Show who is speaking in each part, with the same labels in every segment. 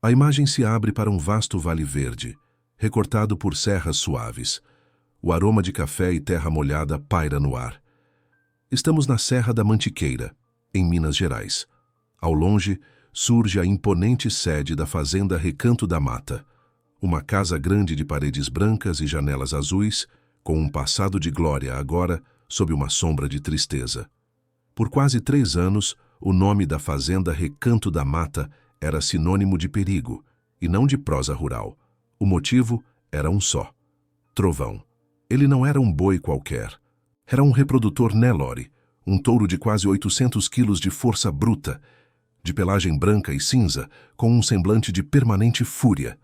Speaker 1: A imagem se abre para um vasto vale verde, recortado por serras suaves. O aroma de café e terra molhada paira no ar. Estamos na Serra da Mantiqueira, em Minas Gerais. Ao longe, surge a imponente sede da Fazenda Recanto da Mata. Uma casa grande de paredes brancas e janelas azuis, com um passado de glória agora sob uma sombra de tristeza. Por quase 3 anos, o nome da Fazenda Recanto da Mata era sinônimo de perigo, e não de prosa rural. O motivo era um só: Trovão. Ele não era um boi qualquer. Era um reprodutor Nelore, um touro de quase 800 quilos de força bruta, de pelagem branca e cinza, com um semblante de permanente fúria.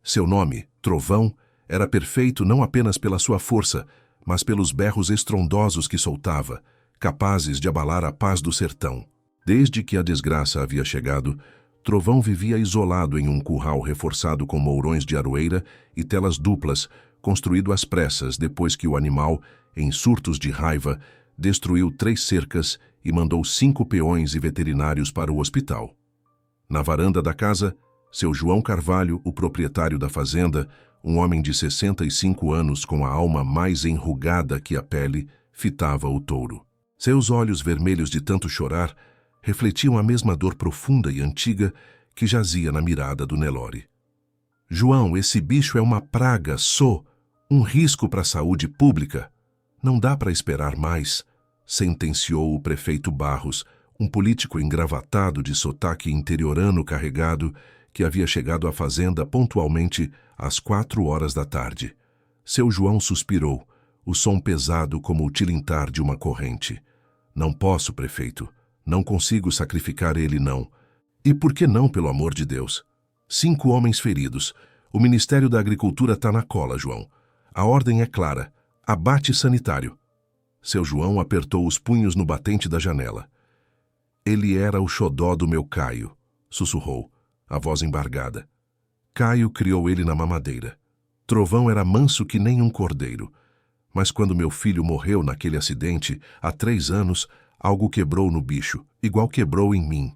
Speaker 1: Seu nome, Trovão, era perfeito não apenas pela sua força, mas pelos berros estrondosos que soltava, capazes de abalar a paz do sertão. Desde que a desgraça havia chegado, Trovão vivia isolado em um curral reforçado com mourões de aroeira e telas duplas, construído às pressas depois que o animal, em surtos de raiva, destruiu 3 cercas e mandou 5 peões e veterinários para o hospital. Na varanda da casa, seu João Carvalho, o proprietário da fazenda, um homem de 65 anos com a alma mais enrugada que a pele, fitava o touro. Seus olhos vermelhos de tanto chorar refletiam a mesma dor profunda e antiga que jazia na mirada do Nelore. João, esse bicho é uma praga, um risco para a saúde pública. Não dá para esperar mais, sentenciou o prefeito Barros, um político engravatado de sotaque interiorano carregado que havia chegado à fazenda pontualmente às 4 horas da tarde. Seu João suspirou, o som pesado como o tilintar de uma corrente. Não posso, prefeito. Não consigo sacrificar ele, não. E por que não, pelo amor de Deus? 5 homens feridos. O Ministério da Agricultura está na cola, João. A ordem é clara. Abate sanitário. Seu João apertou os punhos no batente da janela. Ele era o xodó do meu Caio, sussurrou, a voz embargada. Caio criou ele na mamadeira. Trovão era manso que nem um cordeiro. Mas quando meu filho morreu naquele acidente, há 3 anos, algo quebrou no bicho, igual quebrou em mim.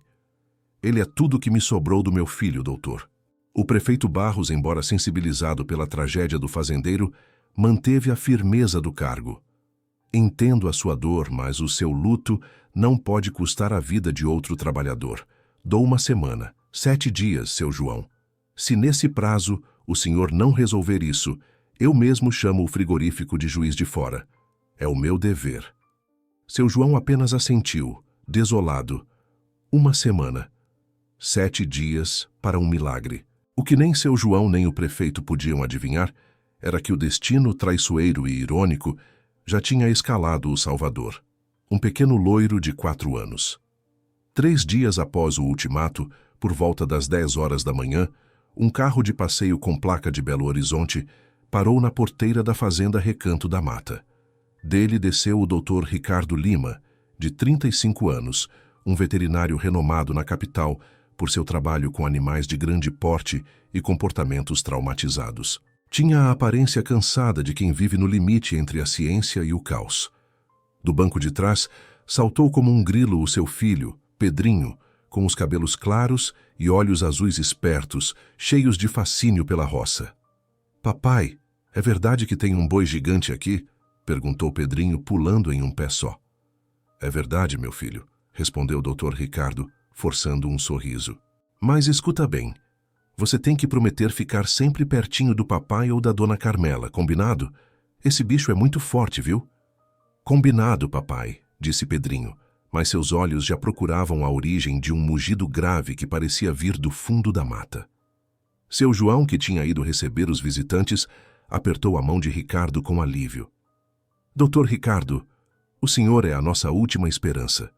Speaker 1: Ele é tudo que me sobrou do meu filho, doutor. O prefeito Barros, embora sensibilizado pela tragédia do fazendeiro, manteve a firmeza do cargo. Entendo a sua dor, mas o seu luto não pode custar a vida de outro trabalhador. Dou 1 semana, 7 dias, seu João. Se nesse prazo o senhor não resolver isso, eu mesmo chamo o frigorífico de Juiz de Fora. É o meu dever. Seu João apenas assentiu, desolado. 1 semana. 7 dias para um milagre. O que nem seu João nem o prefeito podiam adivinhar era que o destino traiçoeiro e irônico já tinha escalado o Salvador, um pequeno loiro de 4 anos. 3 dias após o ultimato, por volta das 10 horas da manhã, um carro de passeio com placa de Belo Horizonte parou na porteira da Fazenda Recanto da Mata. Dele desceu o Dr. Ricardo Lima, de 35 anos, um veterinário renomado na capital por seu trabalho com animais de grande porte e comportamentos traumatizados. Tinha a aparência cansada de quem vive no limite entre a ciência e o caos. Do banco de trás, saltou como um grilo o seu filho, Pedrinho, com os cabelos claros e olhos azuis espertos, cheios de fascínio pela roça. Papai, é verdade que tem um boi gigante aqui? Perguntou Pedrinho, pulando em um pé só. É verdade, meu filho, respondeu o Dr. Ricardo, forçando um sorriso. Mas escuta bem. Você tem que prometer ficar sempre pertinho do papai ou da dona Carmela, combinado? Esse bicho é muito forte, viu? Combinado, papai, disse Pedrinho, mas seus olhos já procuravam a origem de um mugido grave que parecia vir do fundo da mata. Seu João, que tinha ido receber os visitantes, apertou a mão de Ricardo com alívio. Doutor Ricardo, o senhor é a nossa última esperança.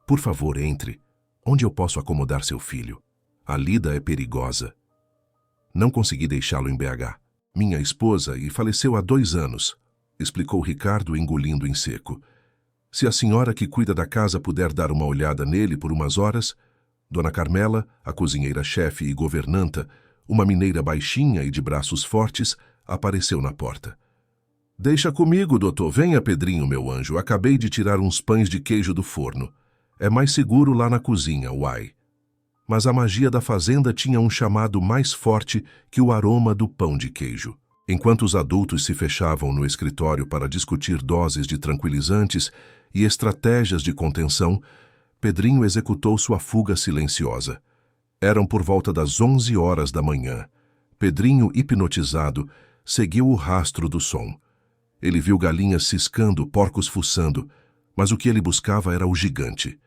Speaker 1: Por favor, entre. Onde eu posso acomodar seu filho? A lida é perigosa. Não consegui deixá-lo em BH. Minha esposa e faleceu há 2 anos, explicou Ricardo, engolindo em seco. Se a senhora que cuida da casa puder dar uma olhada nele por umas horas, Dona Carmela, a cozinheira-chefe e governanta, uma mineira baixinha e de braços fortes, apareceu na porta. Deixa comigo, doutor. Venha, Pedrinho, meu anjo. Acabei de tirar uns pães de queijo do forno. É mais seguro lá na cozinha, uai. mas a magia da fazenda tinha um chamado mais forte que o aroma do pão de queijo. Enquanto os adultos se fechavam no escritório para discutir doses de tranquilizantes e estratégias de contenção, Pedrinho executou sua fuga silenciosa. Eram por volta das 11 horas da manhã. Pedrinho, hipnotizado, seguiu o rastro do som. Ele viu galinhas ciscando, porcos fuçando, mas o que ele buscava era o gigante.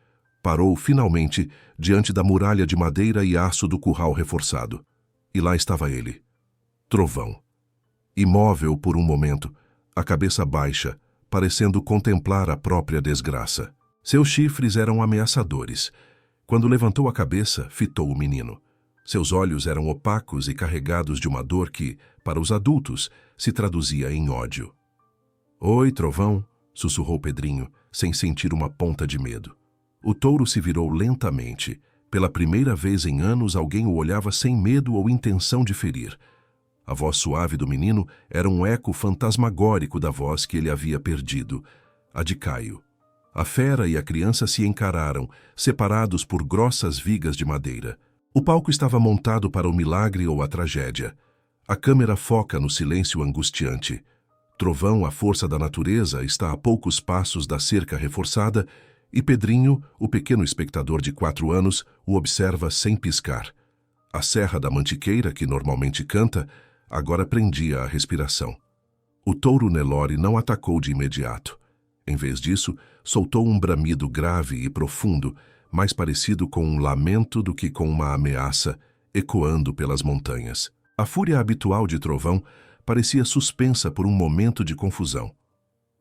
Speaker 1: Parou, finalmente, diante da muralha de madeira e aço do curral reforçado. E lá estava ele. Trovão. Imóvel por um momento, a cabeça baixa, parecendo contemplar a própria desgraça. Seus chifres eram ameaçadores. Quando levantou a cabeça, fitou o menino. Seus olhos eram opacos e carregados de uma dor que, para os adultos, se traduzia em ódio. "Oi, Trovão", sussurrou Pedrinho, sem sentir uma ponta de medo. O touro se virou lentamente. Pela primeira vez em anos, alguém o olhava sem medo ou intenção de ferir. A voz suave do menino era um eco fantasmagórico da voz que ele havia perdido, a de Caio. A fera e a criança se encararam, separados por grossas vigas de madeira. O palco estava montado para o milagre ou a tragédia. A câmera foca no silêncio angustiante. Trovão, a força da natureza, está a poucos passos da cerca reforçada e Pedrinho, o pequeno espectador de 4 anos, o observa sem piscar. A serra da mantiqueira, que normalmente canta, agora prendia a respiração. O touro Nelore não atacou de imediato. Em vez disso, soltou um bramido grave e profundo, mais parecido com um lamento do que com uma ameaça, ecoando pelas montanhas. A fúria habitual de Trovão parecia suspensa por um momento de confusão.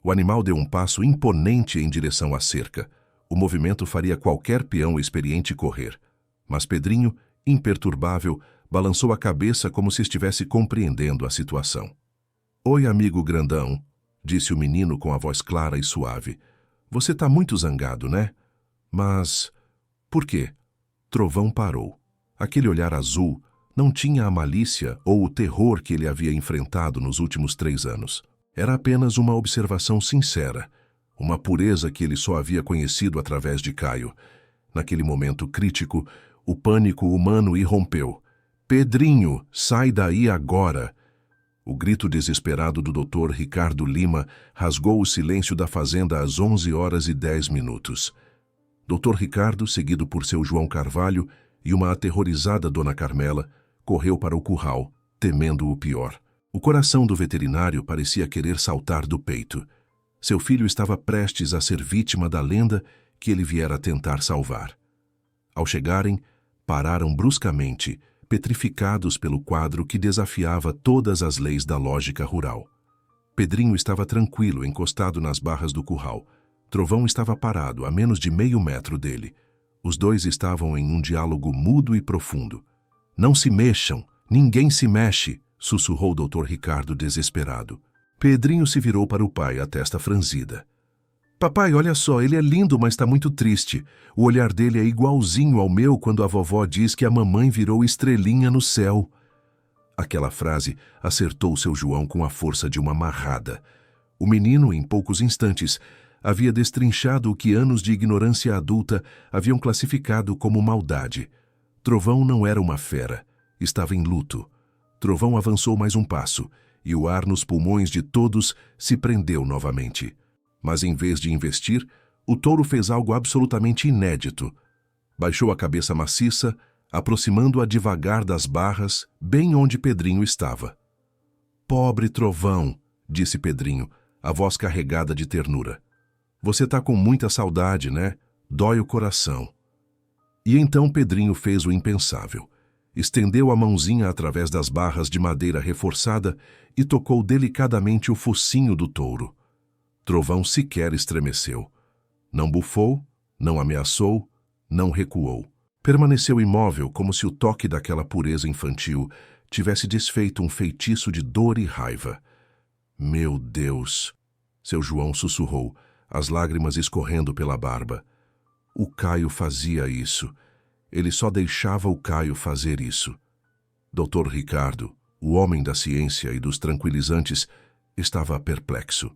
Speaker 1: O animal deu um passo imponente em direção à cerca. O movimento faria qualquer peão experiente correr. Mas Pedrinho, imperturbável, balançou a cabeça como se estivesse compreendendo a situação. "Oi, amigo grandão", disse o menino com a voz clara e suave. "Você tá muito zangado, né? Mas... por quê?" Trovão parou. Aquele olhar azul não tinha a malícia ou o terror que ele havia enfrentado nos últimos 3 anos. Era apenas uma observação sincera, uma pureza que ele só havia conhecido através de Caio. Naquele momento crítico, o pânico humano irrompeu. "Pedrinho, sai daí agora!" O grito desesperado do Dr. Ricardo Lima rasgou o silêncio da fazenda às 11h10. Dr. Ricardo, seguido por seu João Carvalho e uma aterrorizada Dona Carmela, correu para o curral, temendo o pior. O coração do veterinário parecia querer saltar do peito. Seu filho estava prestes a ser vítima da lenda que ele viera tentar salvar. Ao chegarem, pararam bruscamente, petrificados pelo quadro que desafiava todas as leis da lógica rural. Pedrinho estava tranquilo, encostado nas barras do curral. Trovão estava parado, a menos de meio metro dele. Os dois estavam em um diálogo mudo e profundo. "Não se mexam, ninguém se mexe", sussurrou o Dr. Ricardo desesperado. Pedrinho se virou para o pai, a testa franzida. "Papai, olha só, ele é lindo, mas está muito triste. O olhar dele é igualzinho ao meu quando a vovó diz que a mamãe virou estrelinha no céu." Aquela frase acertou seu João com a força de uma marrada. O menino, em poucos instantes, havia destrinchado o que anos de ignorância adulta haviam classificado como maldade. Trovão não era uma fera, estava em luto. Trovão avançou mais um passo, e o ar nos pulmões de todos se prendeu novamente. Mas em vez de investir, o touro fez algo absolutamente inédito. Baixou a cabeça maciça, aproximando-a devagar das barras, bem onde Pedrinho estava. "Pobre Trovão", disse Pedrinho, a voz carregada de ternura. "Você tá com muita saudade, né? Dói o coração." E então Pedrinho fez o impensável. Estendeu a mãozinha através das barras de madeira reforçada e tocou delicadamente o focinho do touro. Trovão sequer estremeceu. Não bufou, não ameaçou, não recuou. Permaneceu imóvel como se o toque daquela pureza infantil tivesse desfeito um feitiço de dor e raiva. "Meu Deus!" seu João sussurrou, as lágrimas escorrendo pela barba. O Caio fazia isso. Ele só deixava o Caio fazer isso. Dr. Ricardo, o homem da ciência e dos tranquilizantes, estava perplexo.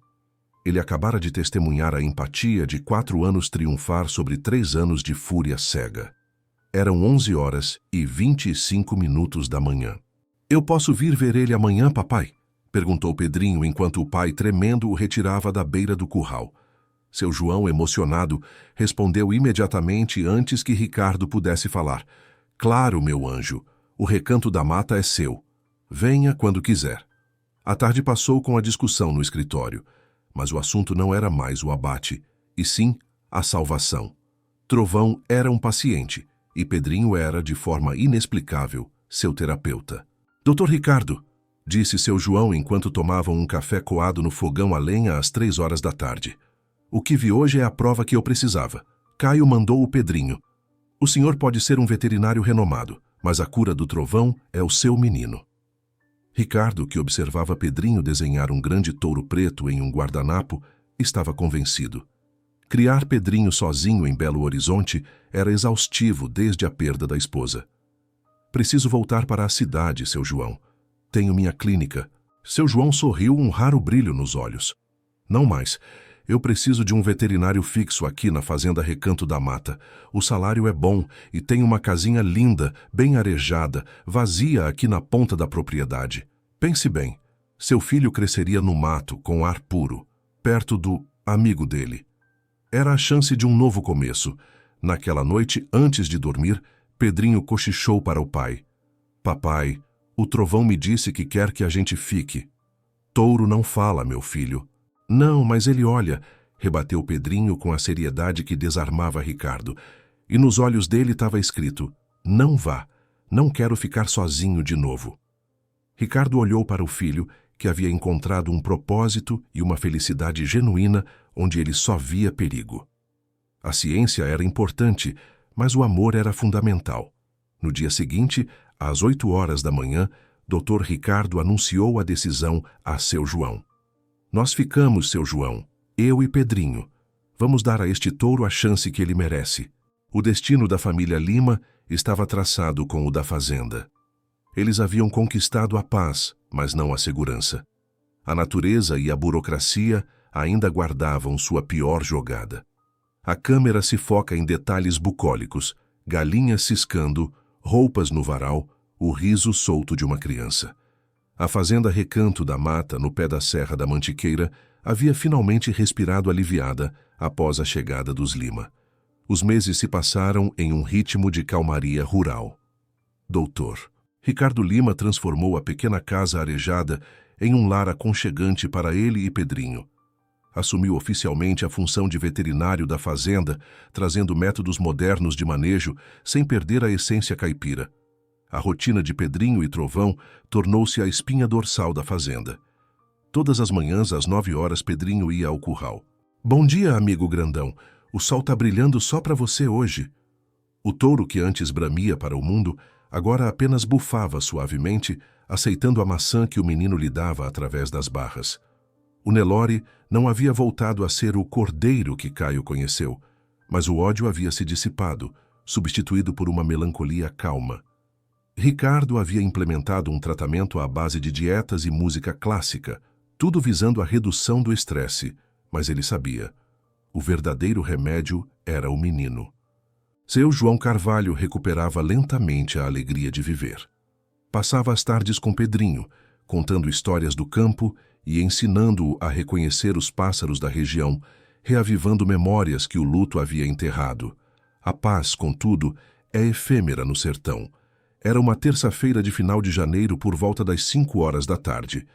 Speaker 1: Ele acabara de testemunhar a empatia de 4 anos triunfar sobre 3 anos de fúria cega. Eram 11h25 da manhã. Eu posso vir ver ele amanhã, papai? Perguntou Pedrinho enquanto o pai, tremendo, o retirava da beira do curral. Seu João, emocionado, respondeu imediatamente antes que Ricardo pudesse falar. Claro, meu anjo, o recanto da mata é seu. Venha quando quiser. A tarde passou com a discussão no escritório, mas o assunto não era mais o abate, e sim a salvação. Trovão era um paciente, e Pedrinho era, de forma inexplicável, seu terapeuta. Doutor Ricardo, disse seu João enquanto tomavam um café coado no fogão a lenha às 3h da tarde. O que vi hoje é a prova que eu precisava. Caio mandou o Pedrinho. O senhor pode ser um veterinário renomado, mas a cura do Trovão é o seu menino. Ricardo, que observava Pedrinho desenhar um grande touro preto em um guardanapo, estava convencido. Criar Pedrinho sozinho em Belo Horizonte era exaustivo desde a perda da esposa. Preciso voltar para a cidade, seu João. Tenho minha clínica. Seu João sorriu, um raro brilho nos olhos. Não mais. Eu preciso de um veterinário fixo aqui na fazenda Recanto da Mata. O salário é bom e tem uma casinha linda, bem arejada, vazia aqui na ponta da propriedade. Pense bem, seu filho cresceria no mato, com ar puro, perto do amigo dele. Era a chance de um novo começo. Naquela noite, antes de dormir, Pedrinho cochichou para o pai. Papai, o Trovão me disse que quer que a gente fique. Touro não fala, meu filho. Não, mas ele olha, rebateu Pedrinho com a seriedade que desarmava Ricardo. E nos olhos dele estava escrito, não vá, não quero ficar sozinho de novo. Ricardo olhou para o filho, que havia encontrado um propósito e uma felicidade genuína onde ele só via perigo. A ciência era importante, mas o amor era fundamental. No dia seguinte, às 8h da manhã, Dr. Ricardo anunciou a decisão a seu João. Nós ficamos, seu João, eu e Pedrinho. Vamos dar a este touro a chance que ele merece. O destino da família Lima estava traçado com o da fazenda. Eles haviam conquistado a paz, mas não a segurança. A natureza e a burocracia ainda guardavam sua pior jogada. A câmera se foca em detalhes bucólicos, galinhas ciscando, roupas no varal, o riso solto de uma criança. A fazenda Recanto da Mata, no pé da Serra da Mantiqueira, havia finalmente respirado aliviada após a chegada dos Lima. Os meses se passaram em um ritmo de calmaria rural. Doutor Ricardo Lima transformou a pequena casa arejada em um lar aconchegante para ele e Pedrinho. Assumiu oficialmente a função de veterinário da fazenda, trazendo métodos modernos de manejo sem perder a essência caipira. A rotina de Pedrinho e Trovão tornou-se a espinha dorsal da fazenda. Todas as manhãs, às 9h, Pedrinho ia ao curral. Bom dia, amigo grandão. O sol tá brilhando só para você hoje. O touro que antes bramia para o mundo, agora apenas bufava suavemente, aceitando a maçã que o menino lhe dava através das barras. O Nelore não havia voltado a ser o cordeiro que Caio conheceu, mas o ódio havia se dissipado, substituído por uma melancolia calma. Ricardo havia implementado um tratamento à base de dietas e música clássica, tudo visando a redução do estresse, mas ele sabia. O verdadeiro remédio era o menino. Seu João Carvalho recuperava lentamente a alegria de viver. Passava as tardes com Pedrinho, contando histórias do campo e ensinando-o a reconhecer os pássaros da região, reavivando memórias que o luto havia enterrado. A paz, contudo, é efêmera no sertão. Era uma terça-feira de final de janeiro por volta das 5h da tarde.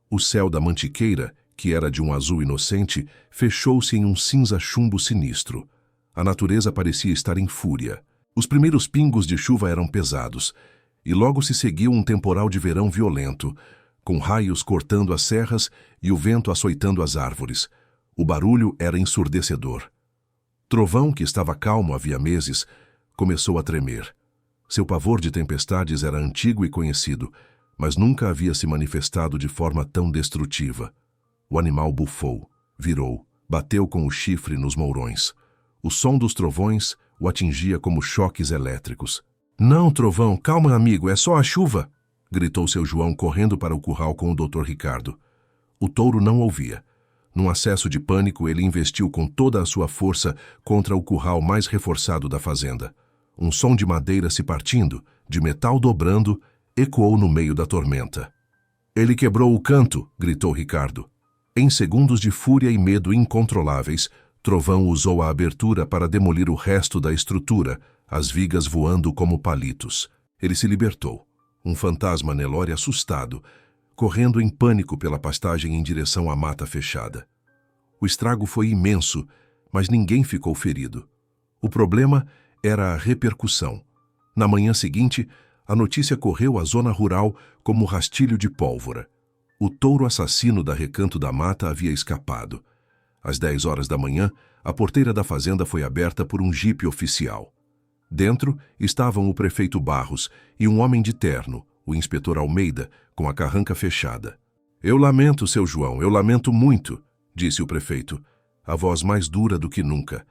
Speaker 1: O céu da Mantiqueira, que era de um azul inocente, fechou-se em um cinza-chumbo sinistro. A natureza parecia estar em fúria. Os primeiros pingos de chuva eram pesados, e logo se seguiu um temporal de verão violento, com raios cortando as serras e o vento açoitando as árvores. O barulho era ensurdecedor. Trovão, que estava calmo havia meses, começou a tremer. Seu pavor de tempestades era antigo e conhecido, mas nunca havia se manifestado de forma tão destrutiva. O animal bufou, virou, bateu com o chifre nos mourões. O som dos trovões o atingia como choques elétricos. Não, Trovão, calma, amigo, é só a chuva, gritou seu João correndo para o curral com o Dr. Ricardo. O touro não ouvia. Num acesso de pânico, ele investiu com toda a sua força contra o curral mais reforçado da fazenda. Um som de madeira se partindo, de metal dobrando, ecoou no meio da tormenta. Ele quebrou o canto, gritou Ricardo. Em segundos de fúria e medo incontroláveis, Trovão usou a abertura para demolir o resto da estrutura, as vigas voando como palitos. Ele se libertou, um fantasma Nelore assustado, correndo em pânico pela pastagem em direção à mata fechada. O estrago foi imenso, mas ninguém ficou ferido. O problema era a repercussão. Na manhã seguinte, a notícia correu à zona rural como rastilho de pólvora. O touro assassino da Recanto da Mata havia escapado. Às 10 horas da manhã, a porteira da fazenda foi aberta por um jipe oficial. Dentro estavam o prefeito Barros e um homem de terno, o inspetor Almeida, com a carranca fechada. "Eu lamento, seu João, eu lamento muito", disse o prefeito, a voz mais dura do que nunca.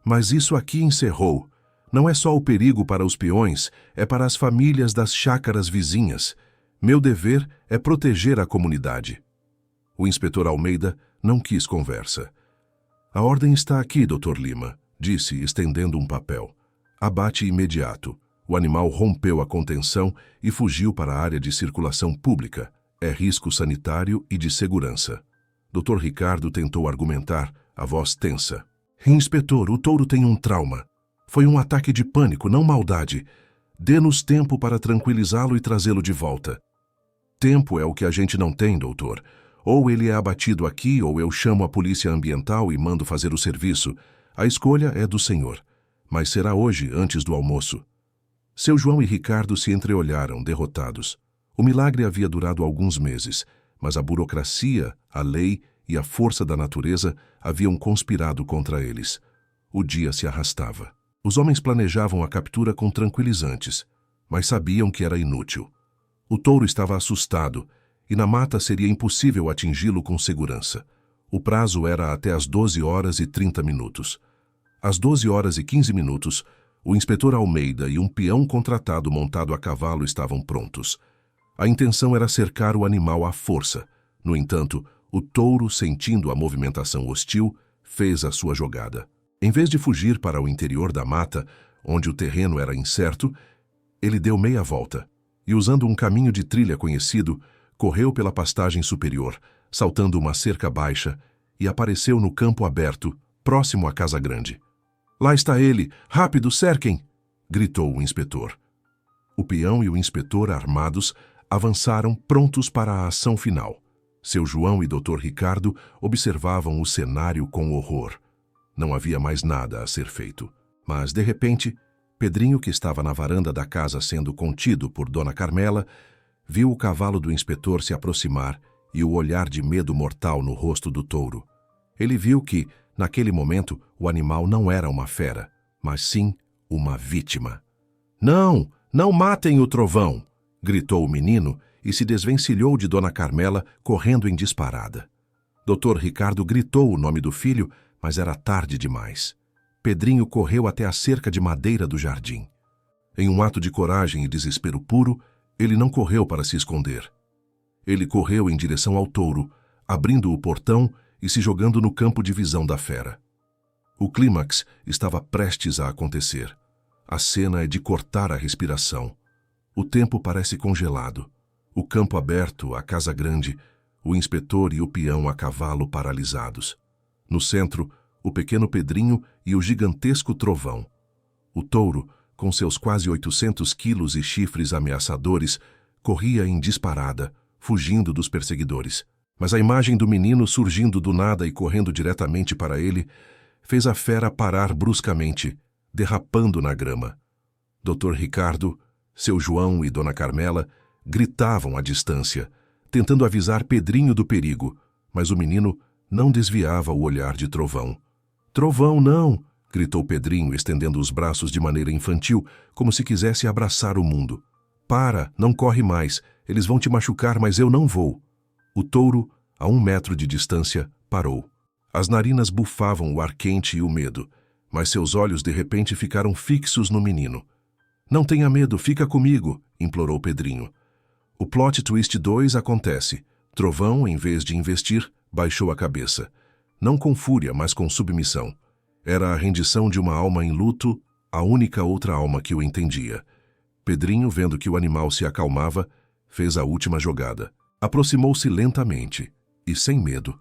Speaker 1: "Mas isso aqui encerrou. Não é só o perigo para os peões, é para as famílias das chácaras vizinhas. Meu dever é proteger a comunidade." O inspetor Almeida não quis conversa. "A ordem está aqui, Dr. Lima", disse, estendendo um papel. Abate imediato. O animal rompeu a contenção e fugiu para a área de circulação pública. É risco sanitário e de segurança. Dr. Ricardo tentou argumentar, a voz tensa. "Inspetor, o touro tem um trauma. Foi um ataque de pânico, não maldade. Dê-nos tempo para tranquilizá-lo e trazê-lo de volta." "Tempo é o que a gente não tem, doutor. Ou ele é abatido aqui, ou eu chamo a polícia ambiental e mando fazer o serviço. A escolha é do senhor. Mas será hoje, antes do almoço." Seu João e Ricardo se entreolharam, derrotados. O milagre havia durado alguns meses, mas a burocracia, a lei e a força da natureza haviam conspirado contra eles. O dia se arrastava. Os homens planejavam a captura com tranquilizantes, mas sabiam que era inútil. O touro estava assustado, e na mata seria impossível atingi-lo com segurança. O prazo era até às 12h30. Às 12h15, o inspetor Almeida e um peão contratado montado a cavalo estavam prontos. A intenção era cercar o animal à força. No entanto, o touro, sentindo a movimentação hostil, fez a sua jogada. Em vez de fugir para o interior da mata, onde o terreno era incerto, ele deu meia volta e, usando um caminho de trilha conhecido, correu pela pastagem superior, saltando uma cerca baixa, e apareceu no campo aberto, próximo à casa grande. "Lá está ele! Rápido, cerquem!" gritou o inspetor. O peão e o inspetor, armados, avançaram prontos para a ação final. Seu João e Dr. Ricardo observavam o cenário com horror. Não havia mais nada a ser feito. Mas, de repente, Pedrinho, que estava na varanda da casa sendo contido por Dona Carmela, viu o cavalo do inspetor se aproximar e o olhar de medo mortal no rosto do touro. Ele viu que, naquele momento, o animal não era uma fera, mas sim uma vítima. "Não! Não matem o Trovão!" gritou o menino e se desvencilhou de Dona Carmela, correndo em disparada. Dr. Ricardo gritou o nome do filho, mas era tarde demais. Pedrinho correu até a cerca de madeira do jardim. Em um ato de coragem e desespero puro, ele não correu para se esconder. Ele correu em direção ao touro, abrindo o portão e se jogando no campo de visão da fera. O clímax estava prestes a acontecer. A cena é de cortar a respiração. O tempo parece congelado. O campo aberto, a casa grande, o inspetor e o peão a cavalo paralisados. No centro, o pequeno Pedrinho e o gigantesco Trovão. O touro, com seus quase 800 quilos e chifres ameaçadores, corria em disparada, fugindo dos perseguidores. Mas a imagem do menino surgindo do nada e correndo diretamente para ele fez a fera parar bruscamente, derrapando na grama. Dr. Ricardo, seu João e Dona Carmela gritavam à distância, tentando avisar Pedrinho do perigo, mas o menino não desviava o olhar de Trovão. "Trovão, não!" gritou Pedrinho, estendendo os braços de maneira infantil, como se quisesse abraçar o mundo. "Para, não corre mais. Eles vão te machucar, mas eu não vou." O touro, a 1 metro de distância, parou. As narinas bufavam o ar quente e o medo, mas seus olhos de repente ficaram fixos no menino. "Não tenha medo, fica comigo", implorou Pedrinho. O plot twist 2 acontece. Trovão, em vez de investir, baixou a cabeça. Não com fúria, mas com submissão. Era a rendição de uma alma em luto a única outra alma que o entendia. Pedrinho, vendo que o animal se acalmava, fez a última jogada. Aproximou-se lentamente e, sem medo,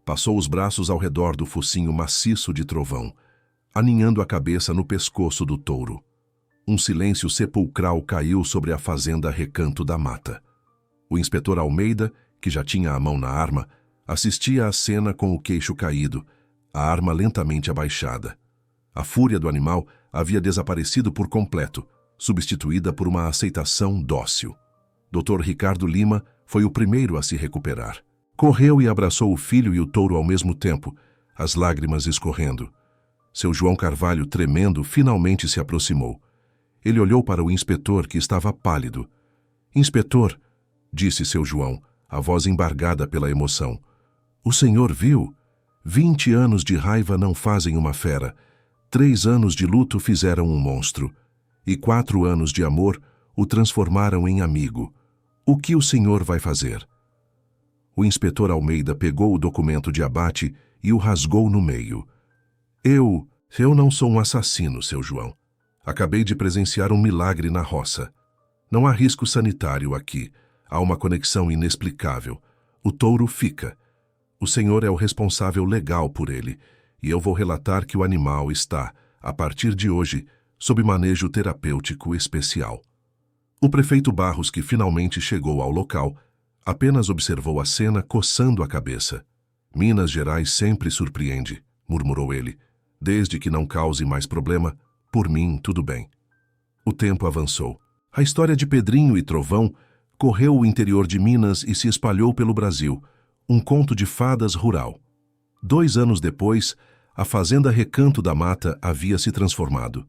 Speaker 1: passou os braços ao redor do focinho maciço de Trovão, aninhando a cabeça no pescoço do touro. Um silêncio sepulcral caiu sobre a fazenda Recanto da Mata. O inspetor Almeida, que já tinha a mão na arma, assistia à cena com o queixo caído, a arma lentamente abaixada. A fúria do animal havia desaparecido por completo, substituída por uma aceitação dócil. Dr. Ricardo Lima foi o primeiro a se recuperar. Correu e abraçou o filho e o touro ao mesmo tempo, as lágrimas escorrendo. Seu João Carvalho, tremendo, finalmente se aproximou. Ele olhou para o inspetor, que estava pálido. "Inspetor", disse seu João, a voz embargada pela emoção. "O senhor viu? 20 anos de raiva não fazem uma fera. 3 anos de luto fizeram um monstro. E 4 anos de amor o transformaram em amigo. O que o senhor vai fazer?" O inspetor Almeida pegou o documento de abate e o rasgou no meio. Eu não sou um assassino, seu João. Acabei de presenciar um milagre na roça. Não há risco sanitário aqui. Há uma conexão inexplicável. O touro fica. O senhor é o responsável legal por ele, e eu vou relatar que o animal está, a partir de hoje, sob manejo terapêutico especial. O prefeito Barros, que finalmente chegou ao local, apenas observou a cena coçando a cabeça. "Minas Gerais sempre surpreende", murmurou ele. "Desde que não cause mais problema, por mim, tudo bem." O tempo avançou. A história de Pedrinho e Trovão correu o interior de Minas e se espalhou pelo Brasil, um conto de fadas rural. 2 anos depois, a fazenda Recanto da Mata havia se transformado.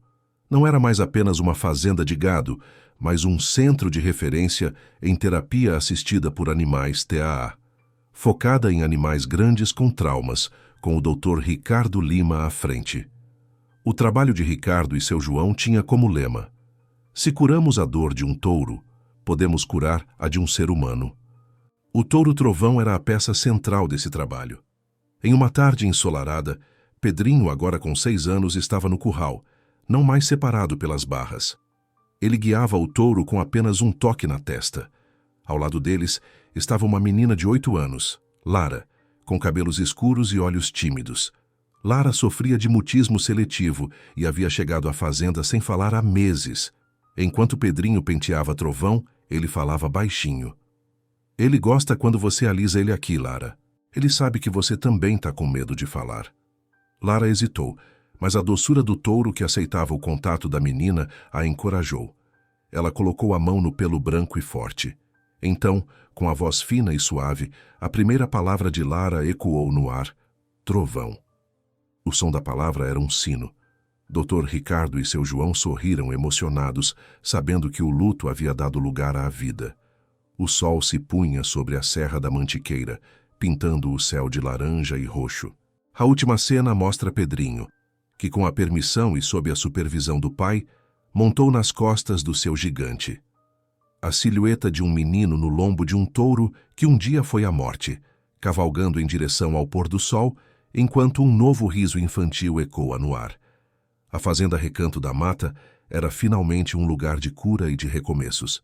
Speaker 1: Não era mais apenas uma fazenda de gado, mas um centro de referência em terapia assistida por animais TAA, focada em animais grandes com traumas, com o Dr. Ricardo Lima à frente. O trabalho de Ricardo e seu João tinha como lema: "Se curamos a dor de um touro, podemos curar a de um ser humano." O touro Trovão era a peça central desse trabalho. Em uma tarde ensolarada, Pedrinho, agora com 6 anos, estava no curral, não mais separado pelas barras. Ele guiava o touro com apenas um toque na testa. Ao lado deles estava uma menina de 8 anos, Lara, com cabelos escuros e olhos tímidos. Lara sofria de mutismo seletivo e havia chegado à fazenda sem falar há meses. Enquanto Pedrinho penteava Trovão, ele falava baixinho. "Ele gosta quando você alisa ele aqui, Lara. Ele sabe que você também está com medo de falar." Lara hesitou, mas a doçura do touro, que aceitava o contato da menina, a encorajou. Ela colocou a mão no pelo branco e forte. Então, com a voz fina e suave, a primeira palavra de Lara ecoou no ar: "Trovão." O som da palavra era um sino. Dr. Ricardo e seu João sorriram emocionados, sabendo que o luto havia dado lugar à vida. O sol se punha sobre a Serra da Mantiqueira, pintando o céu de laranja e roxo. A última cena mostra Pedrinho, que, com a permissão e sob a supervisão do pai, montou nas costas do seu gigante. A silhueta de um menino no lombo de um touro que um dia foi à morte, cavalgando em direção ao pôr do sol, enquanto um novo riso infantil ecoa no ar. A fazenda Recanto da Mata era finalmente um lugar de cura e de recomeços.